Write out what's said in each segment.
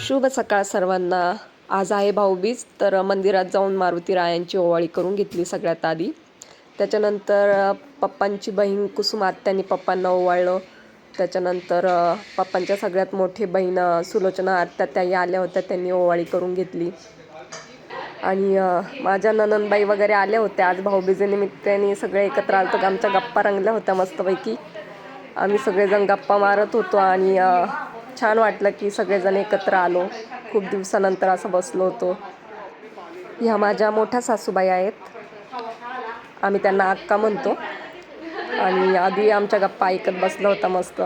शुभ सकाळ सर्वांना. आज आहे भाऊबीज, तर मंदिरात जाऊन मारुती रायांची ओवाळी करून घेतली सगळ्यात आधी. त्याच्यानंतर पप्पांची बहीण कुसुम आत्यांनी पप्पांना ओवाळलं. त्याच्यानंतर पप्पांच्या सगळ्यात मोठी बहीण सुलोचना आत्या त्याही आल्या होत्या, त्यांनी ओवाळी करून घेतली. आणि माझ्या ननंदबाई वगैरे आल्या होत्या. आज भाऊबीजेनिमित्ताने सगळे एकत्र आलो होतो. आमच्या गप्पा रंगल्या होत्या मस्तपैकी. आम्ही सगळेजण गप्पा मारत होतो आणि छान वाटलं की सगळेजण एकत्र आलो. खूप दिवसानंतर असं बसलो होतो. ह्या माझ्या मोठ्या सासूबाई आहेत, आम्ही त्यांना अक्का म्हणतो. आणि आधी आमच्या गप्पा ऐकत बसला होता मस्त.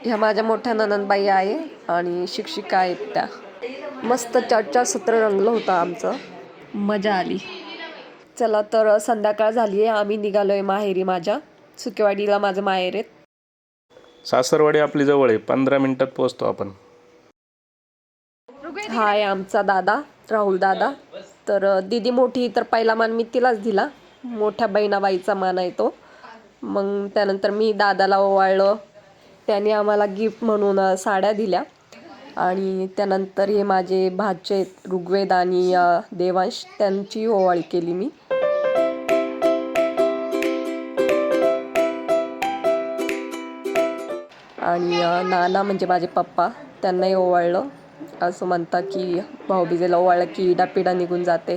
ह्या माझ्या मोठ्या ननंदबाई आहे आणि शिक्षिका आहेत त्या. मस्त चर्चासत्र रंगलं होतं आमचं, मजा आली. चला तर संध्याकाळ झाली आहे, आम्ही निघालोय माहेरी. माझ्या सुकेवाडीला माझं माहेर आहे. सासरवाडी आपली जवळ आहे, 15 मिनिटात पोहोचतो आपण. हा आहे आमचा दादा, राहुल दादा. तर दीदी मोठी, तर पहिला मान मी तिलाच दिला. मोठ्या बहिणाबाईचा मान आहे तो. मग त्यानंतर मी दादाला ओवाळलं. त्याने आम्हाला गिफ्ट म्हणून साड्या दिल्या. आणि त्यानंतर हे माझे भाचे ऋग्वेद आणि देवांश, त्यांची ओवाळी केली मी. आणि नाना म्हणजे माझे पप्पा, त्यांनाही ओवाळलं. असं म्हणतात की भाऊबीजेला ओवाळलं की इडापिडा निघून जाते.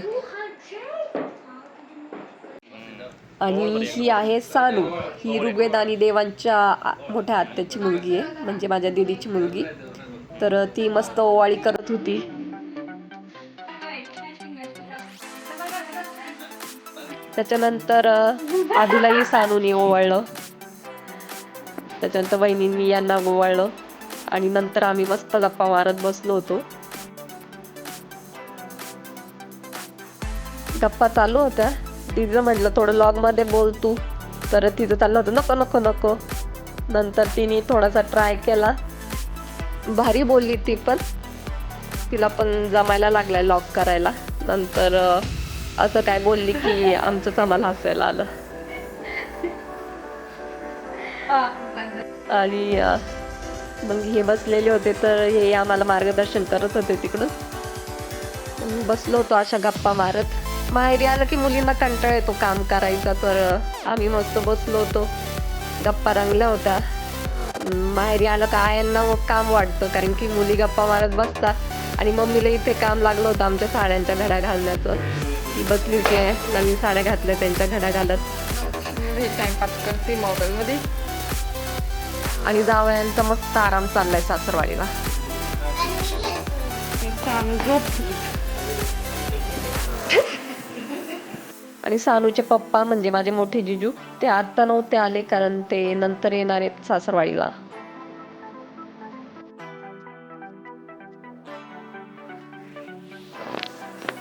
आणि ही आहे सानू. ही ऋग्वेद आणि देवांच्या मोठ्या आत्याची मुलगी आहे, म्हणजे माझ्या दीदीची मुलगी. तर ती मस्त ओवाळी करत होती. त्याच्यानंतर आधीलाही सानूने ओवाळलं. त्याच्यानंतर वहिनींनी यांना ओवाळलं. आणि नंतर आम्ही मस्त गप्पा मारत बसलो होतो. गप्पा चालू होत्या. तिचं म्हटलं थोडं लॉगमध्ये बोल तू, तर तिचं चाललं होतं नको नको नको. नंतर तिने थोडासा ट्राय केला, भारी बोलली ती पण. तिला पण जमायला लागलाय लॉग करायला. नंतर असं काय बोलली की आमचंच आम्हाला हसायला आलं. आणि मग हे बसलेले होते, तर हे आम्हाला मार्गदर्शन करत होते तिकडून. बसलो होतो अशा गप्पा मारत. माहेरी आलं की मुलींना कंटाळा येतो काम करायचा, तर आम्ही मस्त बसलो होतो, गप्पा रंगल्या होत्या. माहेरी आलं का आयांना मग काम वाटतं, कारण की मुली गप्पा मारत बसतात. आणि मम्मीला इथे काम लागलं होतं आमच्या साड्यांच्या घड्या घालण्याचं. ती बसली होती नवीन साड्या घातल्या त्यांच्या घड्या घालत. टाइमपास करते मोबाईलमध्ये. आणि जावयांचा मस्त आराम चाललाय सासरवाडीला. आणि सानूचे पप्पा म्हणजे माझे मोठे जिजू, ते आता नव्हते आले, कारण ते नंतर येणार आहेत सासरवाडीला.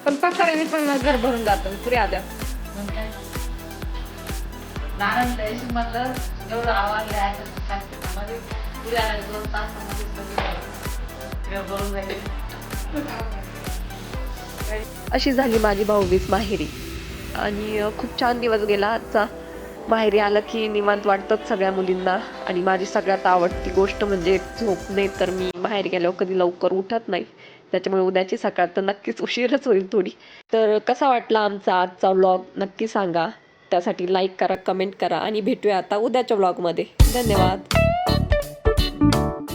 पण पसाऱ्याने पण घर भरून जातं. पुरे आल्या म्हणलं एवढं आवाज पुऱ्या 2 तासामध्ये भरून जाईल. अशी झाली माझी भाऊबीज माहेरी. आणि खूप छान दिवस गेला आजचा. माहेरी आलं की निवांत वाटतात सगळ्या मुलींना. आणि माझी सगळ्यात आवडती गोष्ट म्हणजे झोपणे. तर मी माहेरी गेल्यावर कधी लवकर उठत नाही, त्याच्यामुळे उद्याची सकाळ तर नक्कीच उशीरच होईल थोडी. तर कसा वाटला आमचा आजचा व्लॉग नक्की सांगा. त्यासाठी लाईक करा, कमेंट करा आणि भेटूया आता उद्याच्या व्लॉगमध्ये. धन्यवाद.